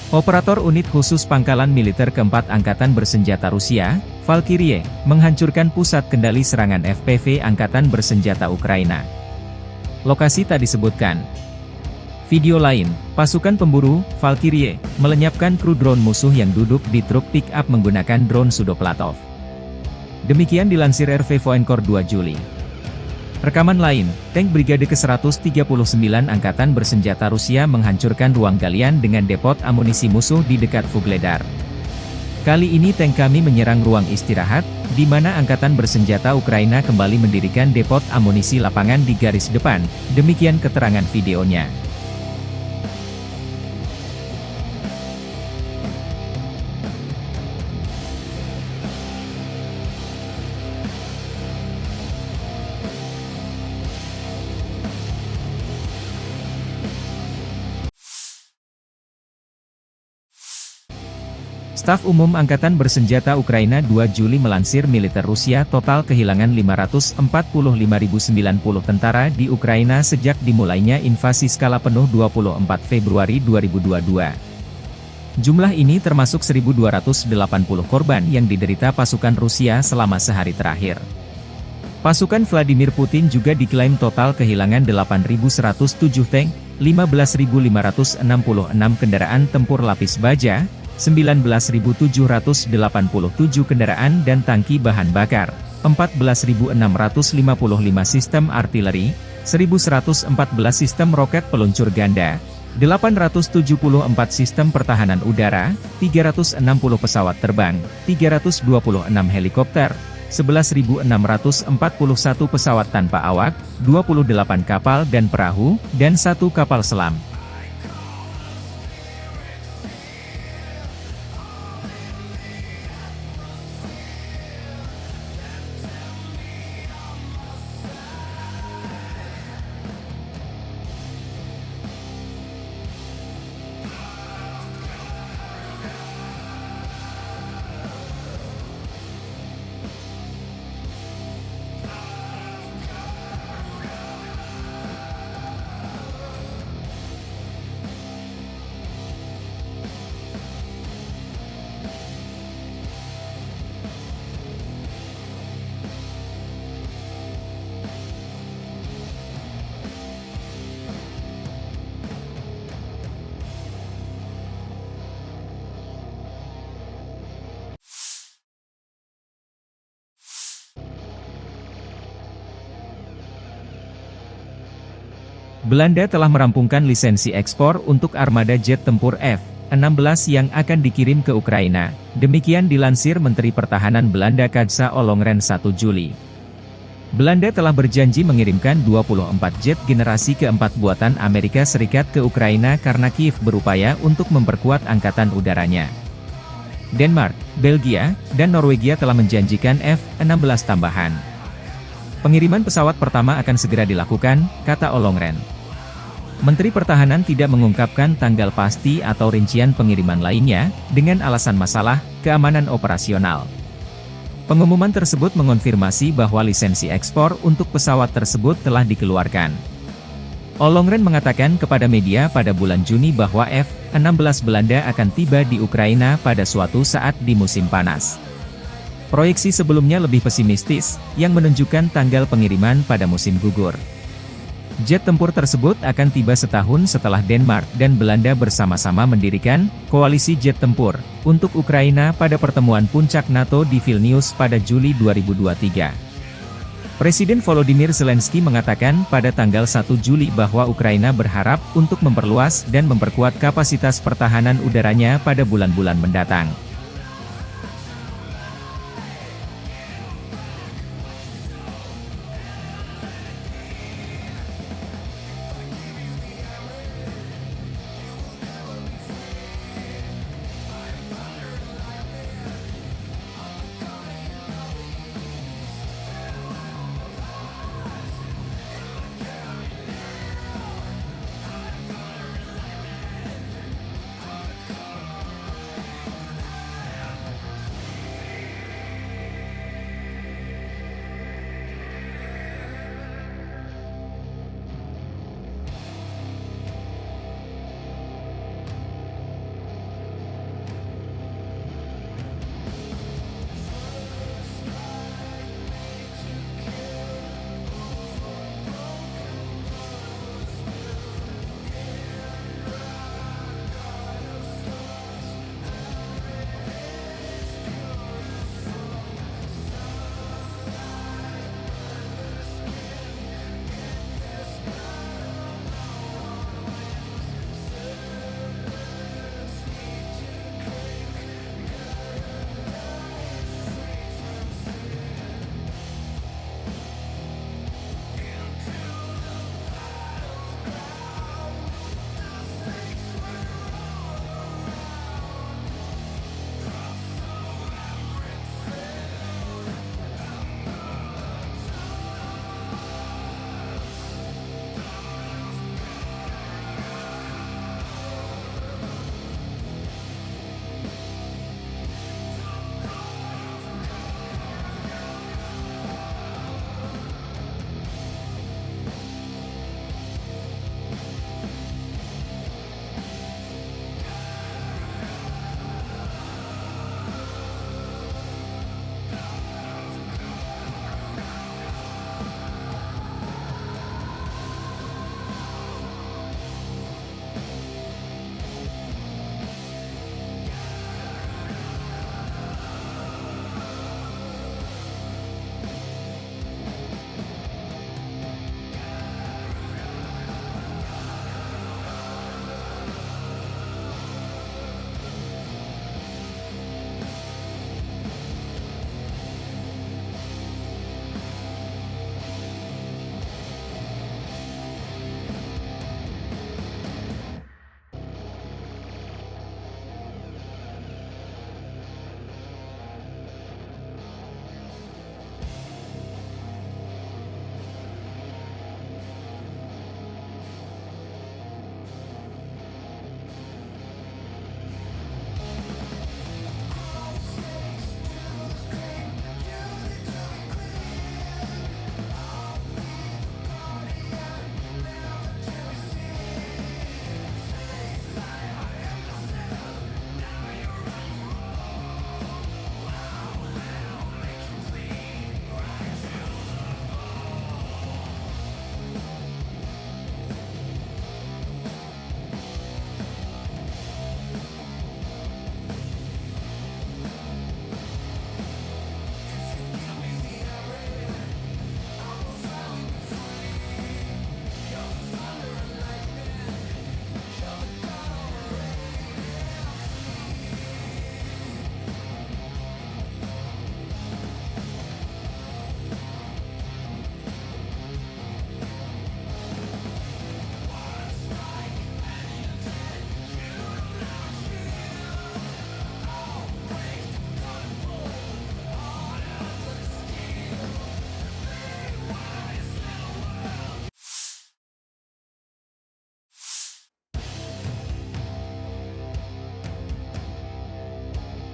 Operator unit khusus Pangkalan Militer Keempat Angkatan Bersenjata Rusia, Valkyrie, menghancurkan pusat kendali serangan FPV Angkatan Bersenjata Ukraina. Lokasi tak disebutkan. Video lain, pasukan pemburu, Valkyrie, melenyapkan kru drone musuh yang duduk di truk pick-up menggunakan drone Sudoplatov. Demikian dilansir RV Voenkor 2 Juli. Rekaman lain, tank Brigade ke-139 Angkatan Bersenjata Rusia menghancurkan ruang galian dengan depot amunisi musuh di dekat Vugledar. Kali ini tank kami menyerang ruang istirahat, di mana Angkatan Bersenjata Ukraina kembali mendirikan depot amunisi lapangan di garis depan, demikian keterangan videonya. Staf Umum Angkatan Bersenjata Ukraina 2 Juli melansir militer Rusia total kehilangan 545.090 tentara di Ukraina sejak dimulainya invasi skala penuh 24 Februari 2022. Jumlah ini termasuk 1.280 korban yang diderita pasukan Rusia selama sehari terakhir. Pasukan Vladimir Putin juga diklaim total kehilangan 8.107 tank, 15.566 kendaraan tempur lapis baja, 19.787 kendaraan dan tangki bahan bakar, 14.655 sistem artileri, 1.114 sistem roket peluncur ganda, 874 sistem pertahanan udara, 360 pesawat terbang, 326 helikopter, 11.641 pesawat tanpa awak, 28 kapal dan perahu, dan 1 kapal selam. Belanda telah merampungkan lisensi ekspor untuk armada jet tempur F-16 yang akan dikirim ke Ukraina, demikian dilansir Menteri Pertahanan Belanda Kaja Ollongren 1 Juli. Belanda telah berjanji mengirimkan 24 jet generasi keempat buatan Amerika Serikat ke Ukraina karena Kiev berupaya untuk memperkuat angkatan udaranya. Denmark, Belgia, dan Norwegia telah menjanjikan F-16 tambahan. Pengiriman pesawat pertama akan segera dilakukan, kata Ollongren. Menteri Pertahanan tidak mengungkapkan tanggal pasti atau rincian pengiriman lainnya, dengan alasan masalah keamanan operasional. Pengumuman tersebut mengonfirmasi bahwa lisensi ekspor untuk pesawat tersebut telah dikeluarkan. Ollongren mengatakan kepada media pada bulan Juni bahwa F-16 Belanda akan tiba di Ukraina pada suatu saat di musim panas. Proyeksi sebelumnya lebih pesimistis, yang menunjukkan tanggal pengiriman pada musim gugur. Jet tempur tersebut akan tiba setahun setelah Denmark dan Belanda bersama-sama mendirikan koalisi jet tempur untuk Ukraina pada pertemuan puncak NATO di Vilnius pada Juli 2023. Presiden Volodymyr Zelensky mengatakan pada tanggal 1 Juli bahwa Ukraina berharap untuk memperluas dan memperkuat kapasitas pertahanan udaranya pada bulan-bulan mendatang.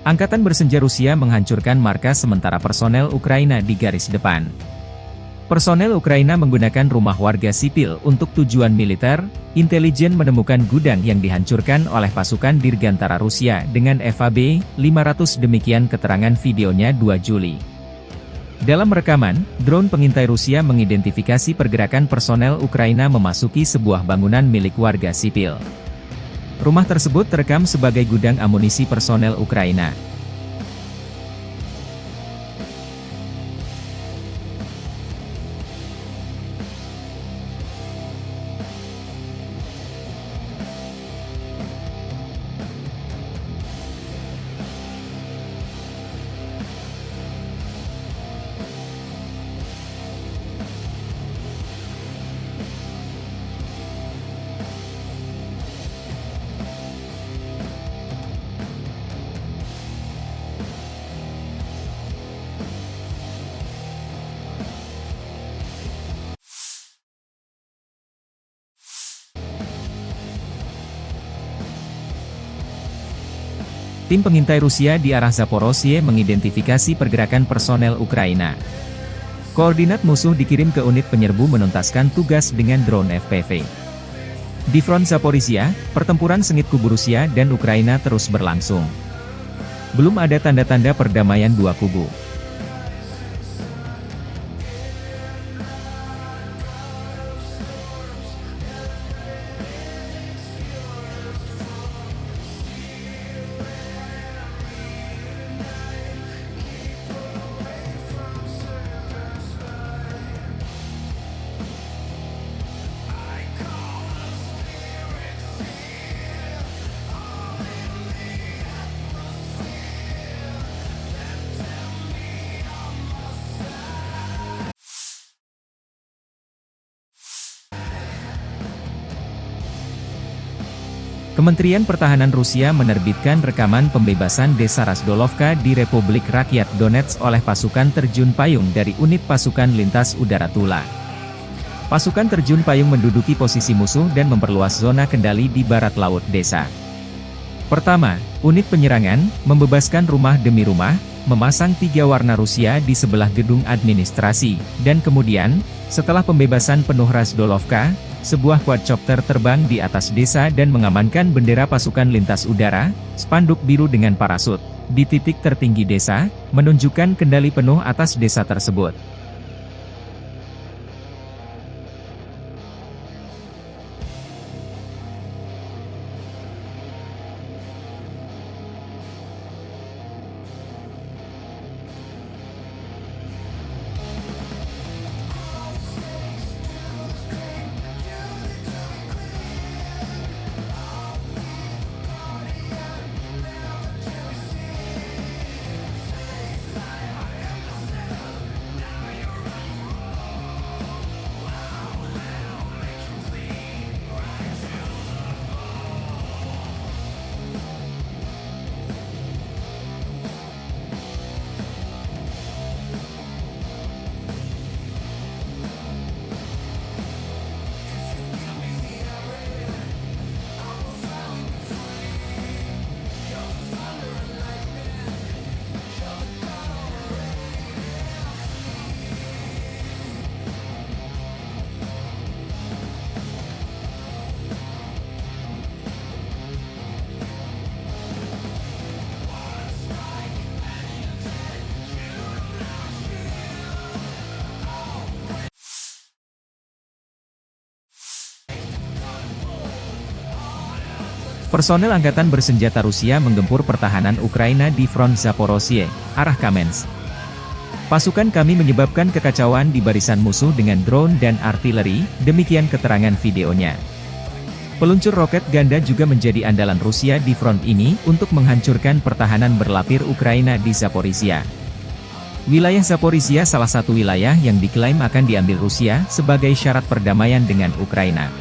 Angkatan bersenjata Rusia menghancurkan markas sementara personel Ukraina di garis depan. Personel Ukraina menggunakan rumah warga sipil untuk tujuan militer. Intelijen menemukan gudang yang dihancurkan oleh pasukan Dirgantara Rusia dengan FAB-500, demikian keterangan videonya 2 Juli. Dalam rekaman, drone pengintai Rusia mengidentifikasi pergerakan personel Ukraina memasuki sebuah bangunan milik warga sipil. Rumah tersebut terekam sebagai gudang amunisi personel Ukraina. Tim pengintai Rusia di arah Zaporozhye mengidentifikasi pergerakan personel Ukraina. Koordinat musuh dikirim ke unit penyerbu menuntaskan tugas dengan drone FPV. Di front Zaporizhia, pertempuran sengit kubu Rusia dan Ukraina terus berlangsung. Belum ada tanda-tanda perdamaian dua kubu. Kementerian Pertahanan Rusia menerbitkan rekaman pembebasan desa Razdolovka di Republik Rakyat Donetsk oleh pasukan terjun payung dari unit pasukan lintas udara Tula. Pasukan terjun payung menduduki posisi musuh dan memperluas zona kendali di barat laut desa. Pertama, unit penyerangan, membebaskan rumah demi rumah, memasang 3 warna Rusia di sebelah gedung administrasi, dan kemudian, setelah pembebasan penuh Razdolovka, sebuah quadcopter terbang di atas desa dan mengamankan bendera pasukan lintas udara, spanduk biru dengan parasut, di titik tertinggi desa, menunjukkan kendali penuh atas desa tersebut. Personel angkatan bersenjata Rusia menggempur pertahanan Ukraina di front Zaporozhye, arah Kamensk. Pasukan kami menyebabkan kekacauan di barisan musuh dengan drone dan artileri, demikian keterangan videonya. Peluncur roket ganda juga menjadi andalan Rusia di front ini untuk menghancurkan pertahanan berlapir Ukraina di Zaporizhia. Wilayah Zaporizhia salah satu wilayah yang diklaim akan diambil Rusia sebagai syarat perdamaian dengan Ukraina.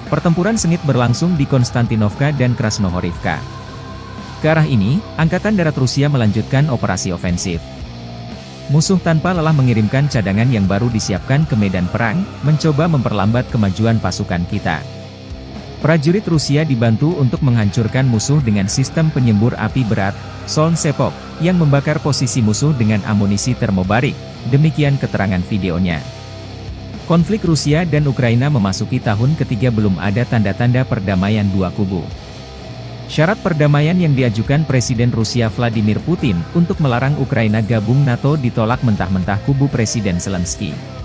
Pertempuran sengit berlangsung di Konstantinovka dan Krasnohorivka. Ke arah ini, Angkatan Darat Rusia melanjutkan operasi ofensif. Musuh tanpa lelah mengirimkan cadangan yang baru disiapkan ke medan perang, mencoba memperlambat kemajuan pasukan kita. Prajurit Rusia dibantu untuk menghancurkan musuh dengan sistem penyembur api berat, Solnsepok, yang membakar posisi musuh dengan amunisi termobarik, demikian keterangan videonya. Konflik Rusia dan Ukraina memasuki tahun ketiga, belum ada tanda-tanda perdamaian dua kubu. Syarat perdamaian yang diajukan Presiden Rusia Vladimir Putin untuk melarang Ukraina gabung NATO ditolak mentah-mentah kubu Presiden Zelensky.